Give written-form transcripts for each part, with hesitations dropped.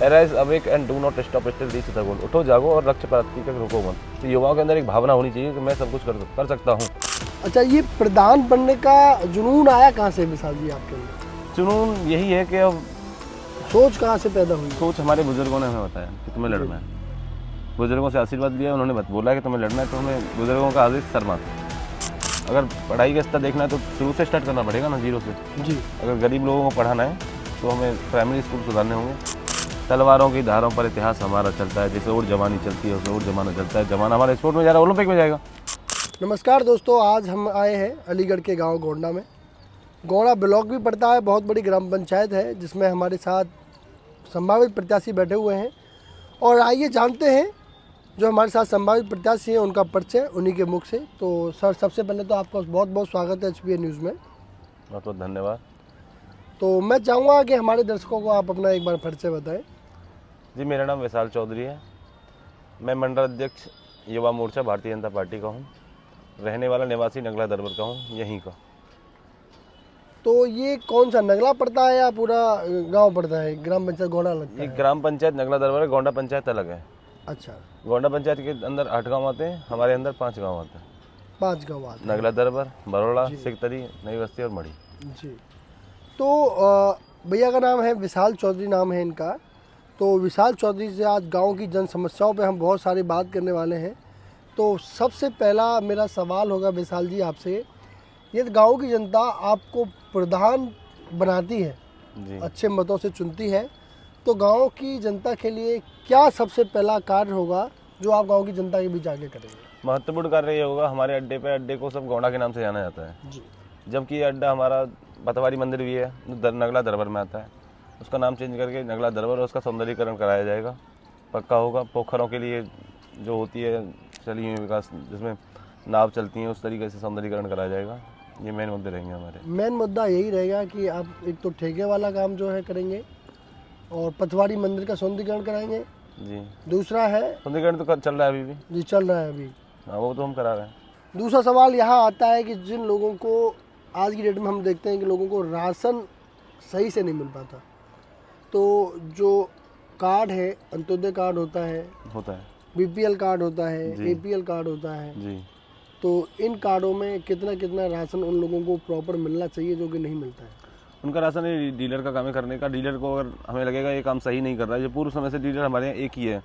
Arise awake and do not stop still reach the goal. उठो जागो और लक्ष्य प्राप्ति तक रुको मत। तो युवाओं के अंदर एक भावना होनी चाहिए कि मैं सब कुछ कर सकता हूँ। अच्छा, ये प्रधान बनने का जुनून आया कहाँ से विशाल जी आपके अंदर? जुनून यही है कि अब सोच कहाँ से पैदा हुई? सोच हमारे बुजुर्गों ने हमें बताया कि तुम्हें लड़ना है। बुजुर्गों से आशीर्वाद लिया, उन्होंने बोला कि तुम्हें लड़ना है, तो हमें बुजुर्गों का आदेश सर मानते। अगर पढ़ाई का स्तर देखना है तो शुरू से स्टार्ट करना पड़ेगा ना, जीरो से। जी। अगर गरीब लोगों को पढ़ाना है तो हमें प्राइमरी स्कूल सुधारने होंगे। तलवारों की धारों पर इतिहास हमारा चलता है, जैसे और जवानी चलती है उसे और जमाना चलता है। जमाना हमारा स्पोर्ट में जा रहा है, ओलंपिक में जाएगा। नमस्कार दोस्तों, आज हम आए हैं अलीगढ़ के गांव गोंडा में। गोंडा ब्लॉक भी पड़ता है, बहुत बड़ी ग्राम पंचायत है जिसमें हमारे साथ संभावित प्रत्याशी बैठे हुए हैं। और आइए जानते हैं जो हमारे साथ संभावित प्रत्याशी हैं उनका परिचय उन्हीं के मुख से। तो सर, सबसे पहले तो आपका बहुत बहुत स्वागत है HPA न्यूज़ में। बहुत बहुत धन्यवाद। तो मैं चाहूँगा कि हमारे दर्शकों को आप अपना एक बार परिचय बताएं। जी, मेरा नाम विशाल चौधरी है। मैं मंडल अध्यक्ष युवा मोर्चा भारतीय जनता पार्टी का हूँ। रहने वाला निवासी नगला दरबार का हूँ, यहीं का। तो ये कौन सा नगला पड़ता है या पूरा गांव पड़ता है? ग्राम पंचायत गोंडा लगता ये है? ग्राम पंचायत नगला दरबार है, गोंडा पंचायत अलग है। अच्छा, गोंडा पंचायत के अंदर 8 गांव आते हैं, हमारे अंदर 5 गांव आते हैं। 5 गाँव आते हैं। नगला दरबार, बरोड़ा, सिकतरी, नई बस्ती और मढ़ी। जी। तो भैया का नाम है विशाल चौधरी, नाम है इनका। तो विशाल चौधरी से आज गांव की जन समस्याओं पे हम बहुत सारी बात करने वाले हैं। तो सबसे पहला मेरा सवाल होगा विशाल जी आपसे, ये गांव की जनता आपको प्रधान बनाती है, जी। अच्छे मतों से चुनती है, तो गांव की जनता के लिए क्या सबसे पहला कार्य होगा जो आप गांव की जनता के बीच आगे करेंगे? महत्वपूर्ण कार्य ये होगा, हमारे अड्डे को सब गोंडा के नाम से जाना जाता है। जी। जबकि ये अड्डा हमारा पतवारी मंदिर भी है, जो नगला दरबार में आता है। उसका नाम चेंज करके नगला दरबार और उसका सौंदर्यीकरण कराया जाएगा, पक्का होगा। पोखरों के लिए जो होती है चली हुई विकास, जिसमें नाव चलती हैं, उस तरीके से सौंदर्यीकरण कराया जाएगा। ये मेन मुद्दे रहेंगे हमारे। मेन मुद्दा यही रहेगा कि आप एक तो ठेके वाला काम जो है करेंगे और पतवारी मंदिर का सौंदर्यीकरण कराएंगे। जी। दूसरा है, सौंदर्यीकरण तो चल रहा है अभी भी। जी, चल रहा है अभी। हाँ, वो तो हम करा रहे हैं। दूसरा सवाल यहाँ आता है कि जिन लोगों को आज की डेट में हम देखते हैं कि लोगों को राशन सही से नहीं मिल पाता, तो जो कार्ड है, अंत्योदय कार्ड होता है, BPL कार्ड होता है, APL कार्ड होता है, जी। तो इन कार्डों में कितना कितना राशन उन लोगों को प्रॉपर मिलना चाहिए जो कि नहीं मिलता है? उनका राशन ये डीलर का काम है करने का। डीलर को अगर हमें लगेगा ये काम सही नहीं कर रहा है, ये पूर्व समय से डीलर हमारे यहाँ एक ही है,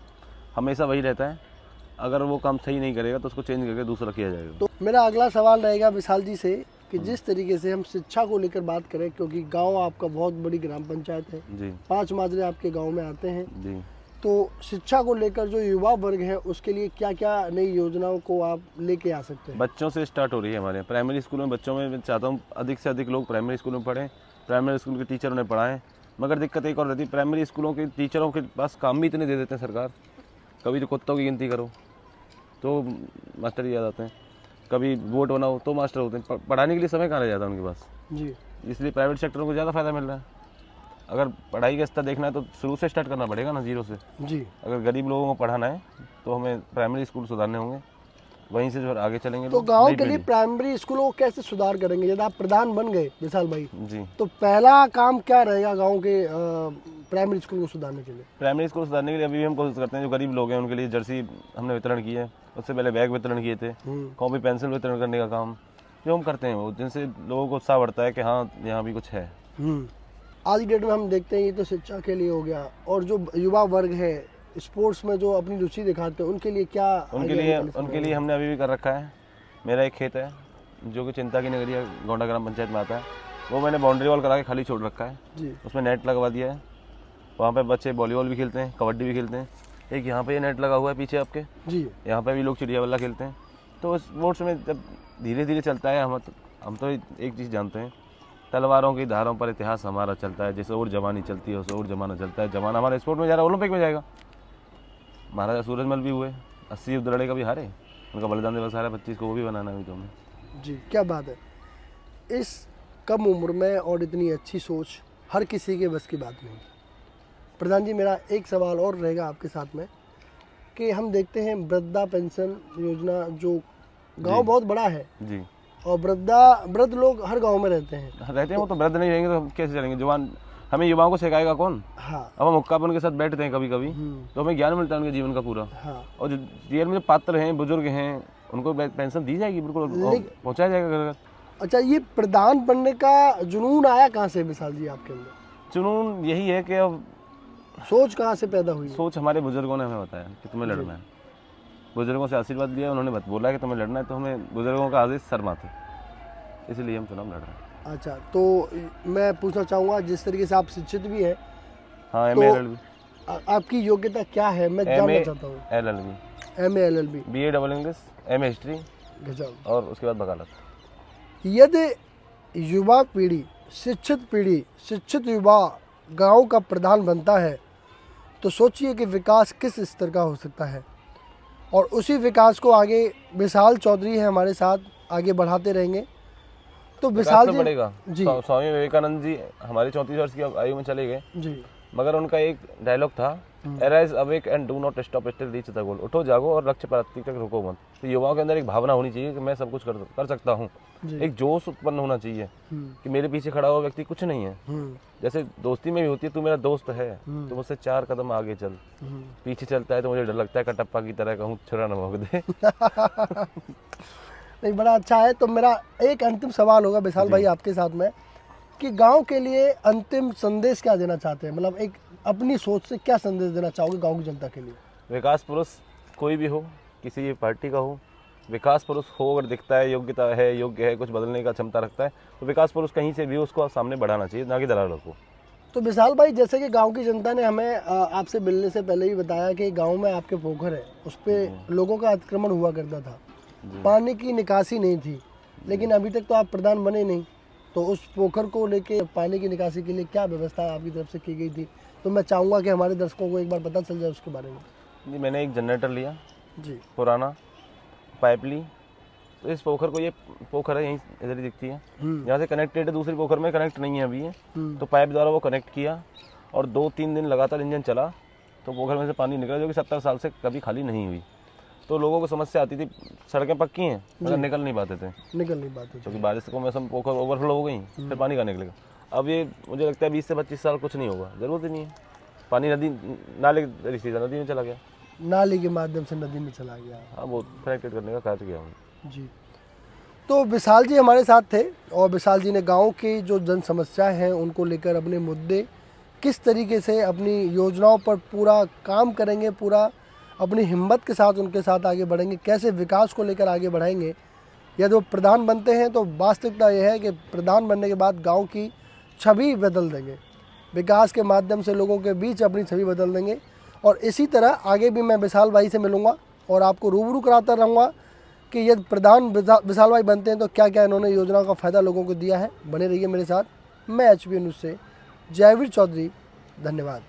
हमेशा वही रहता है। अगर वो काम सही नहीं करेगा तो उसको चेंज करके दूसरा किया जाएगा। तो मेरा अगला सवाल रहेगा विशाल जी से कि जिस तरीके से हम शिक्षा को लेकर बात करें, क्योंकि गांव आपका बहुत बड़ी ग्राम पंचायत है, जी। 5 माजरे आपके गांव में आते हैं। जी। तो शिक्षा को लेकर जो युवा वर्ग है उसके लिए क्या क्या नई योजनाओं को आप लेके आ सकते हैं? बच्चों से स्टार्ट हो रही है हमारे यहाँ। प्राइमरी स्कूल में बच्चों में मैं चाहता हूँ अधिक से अधिक लोग प्राइमरी स्कूल में पढ़ें, प्राइमरी स्कूल के टीचर उन्हें पढ़ाएं। मगर दिक्कत एक और रहती है, प्राइमरी स्कूलों के टीचरों के पास काम भी इतने दे देते हैं सरकार। कभी तो कुत्तों की गिनती करो तो मास्टर याद आते हैं, कभी बोर्ड बनाओ तो मास्टर होते हैं। पढ़ाने के लिए समय कहाँ रह जाता है उनके पास। जी। इसलिए प्राइवेट सेक्टर को ज़्यादा फायदा मिल रहा है। अगर पढ़ाई का स्तर देखना है तो शुरू से स्टार्ट करना पड़ेगा ना, जीरो से। जी। अगर गरीब लोगों को पढ़ाना है तो हमें प्राइमरी स्कूल सुधारने होंगे, वहीं से जो आगे चलेंगे। तो गांव के लिए प्राइमरी स्कूलों को कैसे सुधार करेंगे? यदि आप प्रधान बन गए विशाल भाई, जी, तो पहला काम क्या रहेगा गांव के प्राइमरी स्कूल को सुधारने के लिए? प्राइमरी स्कूल सुधारने के लिए अभी भी हम कोशिश करते हैं। जो गरीब लोग हैं उनके लिए जर्सी हमने वितरण की है, उससे पहले बैग वितरण किए थे, कॉपी पेंसिल वितरण करने का काम जो हम करते हैं, वो जिनसे लोगों को उत्साह बढ़ता है कि हाँ यहाँ भी कुछ है। आज की डेट में हम देखते हैं, ये तो शिक्षा के लिए हो गया, और जो युवा वर्ग है स्पोर्ट्स में जो अपनी रुचि दिखाते हैं उनके लिए क्या? उनके लिए हमने अभी भी कर रखा है। मेरा एक खेत है जो कि चिंता की नगरी गोंडा ग्राम पंचायत में आता है, वो मैंने बाउंड्री वॉल करा के खाली छोड़ रखा है जी। उसमें नेट लगवा दिया है। वहाँ पे बच्चे वॉलीबॉल भी खेलते हैं, कबड्डी भी खेलते हैं। एक यहाँ पे ये नेट लगा हुआ है पीछे आपके जी, यहाँ पे भी लोग चिड़िया बल्ला खेलते हैं। तो स्पोर्ट्स में जब धीरे धीरे चलता है, हम तो एक चीज़ जानते हैं, तलवारों की धारों पर इतिहास हमारा चलता है, जैसे और जवानी चलती है उसे और जमाना चलता है। जमाना हमारे स्पोर्ट में जा रहा है, ओलंपिक में जाएगा। महाराजा सूरजमल भी हुए, 80 युद्ध लड़े कभी हारे, उनका बलिदान दिवस आ रहा है 25 को, वो भी बनाना है तुम्हें। जी, क्या बात है। इस कम उम्र में और इतनी अच्छी सोच हर किसी के बस की बात नहीं। प्रधान जी, मेरा एक सवाल और रहेगा आपके साथ में कि हम देखते हैं वृद्धा पेंशन योजना, जो गांव बहुत बड़ा है जी, और वृद्ध लोग हर गांव में रहते हैं। वो तो वृद्ध नहीं रहेंगे तो हम कैसे चलेंगे? हमें युवाओं को सिखाएगा कौन? हाँ। अब हम हुक्का पे उनके साथ बैठते हैं कभी कभी, तो हमें ज्ञान मिलता है उनके जीवन का पूरा। हाँ। और जो रियल में जो पात्र हैं, बुजुर्ग हैं, उनको पेंशन दी जाएगी, बिल्कुल पहुँचाया जाएगा घर घर। अच्छा, ये प्रधान बनने का जुनून आया कहाँ से विशाल जी आपके अंदर? जुनून यही है कि अब सोच कहाँ से पैदा हुई? सोच हमारे बुजुर्गों ने हमें बताया कि तुम्हें लड़ना है। बुजुर्गों से आशीर्वाद लिया, उन्होंने बोला कि तुम्हें लड़ना है, तो हमें बुजुर्गों का आदेश शर्मा थे, इसलिए हम चुनाव लड़ रहे हैं। अच्छा, तो मैं पूछना चाहूँगा, जिस तरीके से आप शिक्षित भी हैं, हाँ, तो MA आपकी योग्यता क्या है, मैं जानना चाहता हूँ। LLB, MA LLB, BA double English, MA history, गजब। और उसके बाद वकालत। यदि युवा पीढ़ी, शिक्षित युवा गांव का प्रधान बनता है, तो सोचिए कि विकास किस स्तर का हो सकता है। और उसी विकास को आगे विशाल चौधरी है हमारे साथ, आगे बढ़ाते रहेंगे। तो विशाल जी बढ़ेगा जी, स्वामी विवेकानंद जी हमारी 34 वर्ष की आयु में चले गए जी, मगर उनका एक डायलॉग था, arise awake and do not stop still reach the goal. उठो जागो और लक्ष्य प्राप्ति तक रुको मत। तो युवाओं के अंदर एक भावना होनी चाहिए कि मैं सब कुछ कर सकता हूँ। एक जोश उत्पन्न होना चाहिए कि मेरे पीछे खड़ा हुआ व्यक्ति कुछ नहीं है। जैसे दोस्ती में भी होती है, तू मेरा दोस्त है तो मुझसे 4 कदम आगे चल, पीछे चलता है तो मुझे डर लगता है कटप्पा की तरह कहूँ छुरा न भोंक दे। नहीं, बड़ा अच्छा है। तो मेरा एक अंतिम सवाल होगा विशाल भाई आपके साथ में, कि गांव के लिए अंतिम संदेश क्या देना चाहते हैं? मतलब एक अपनी सोच से क्या संदेश देना चाहोगे गांव की जनता के लिए? विकास पुरुष कोई भी हो, किसी भी पार्टी का हो, विकास पुरुष हो अगर दिखता है, योग्यता है, योग्य है, कुछ बदलने का क्षमता रखता है, तो विकास पुरुष कहीं से भी उसको सामने बढ़ाना चाहिए, ना कि दलालों को। तो विशाल भाई, जैसे कि गांव की जनता ने हमें आपसे मिलने से पहले ही बताया कि गांव में आपके पोखर है, उस पर लोगों का अतिक्रमण हुआ करता था, पानी की निकासी नहीं थी, लेकिन अभी तक तो आप प्रधान बने नहीं, तो उस पोखर को लेके पानी की निकासी के लिए क्या व्यवस्था आपकी तरफ से की गई थी? तो मैं चाहूँगा कि हमारे दर्शकों को एक बार पता चल जाए उसके बारे में। जी, मैंने एक जनरेटर लिया जी, पुराना, पाइप ली, तो इस पोखर को, ये पोखर है यहीं इधर ही दिखती है, यहाँ से कनेक्टेड है, दूसरी पोखर में कनेक्ट नहीं है अभी ये, तो पाइप द्वारा वो कनेक्ट किया और 2-3 दिन लगातार इंजन चला तो पोखर में से पानी निकला, जो कि 70 साल से कभी खाली नहीं हुई। तो लोगों को समस्या आती थी, सड़कें पक्की हैं मगर निकल नहीं पाते थे, क्योंकि बारिश को मौसम पोखर ओवरफ्लो हो गई, फिर पानी का निकलेगा। अब ये मुझे लगता है 20 से 25 साल कुछ नहीं होगा, जरूरत ही नहीं है। पानी नदी, नाले सीधा नदी में चला गया, नाले के माध्यम से नदी में चला गया। हाँ, वो कनेक्टेड करने का कार्य किया हमने। जी, तो विशाल जी हमारे साथ थे और विशाल जी ने गांव की जो जन समस्या हैं उनको लेकर अपने मुद्दे, किस तरीके से अपनी योजनाओं पर पूरा काम करेंगे, पूरा अपनी हिम्मत के साथ उनके साथ आगे बढ़ेंगे, कैसे विकास को लेकर आगे बढ़ाएंगे। यदि वो प्रधान बनते हैं तो वास्तविकता यह है कि प्रधान बनने के बाद गांव की छवि बदल देंगे, विकास के माध्यम से लोगों के बीच अपनी छवि बदल देंगे। और इसी तरह आगे भी मैं विशाल भाई से मिलूँगा और आपको रूबरू कराता रहूँगा कि यदि प्रधान विशाल भाई बनते हैं तो क्या क्या इन्होंने योजना का फ़ायदा लोगों को दिया है। बने रहिए मेरे साथ। मैं HB न्यूज़ से जयवीर चौधरी, धन्यवाद।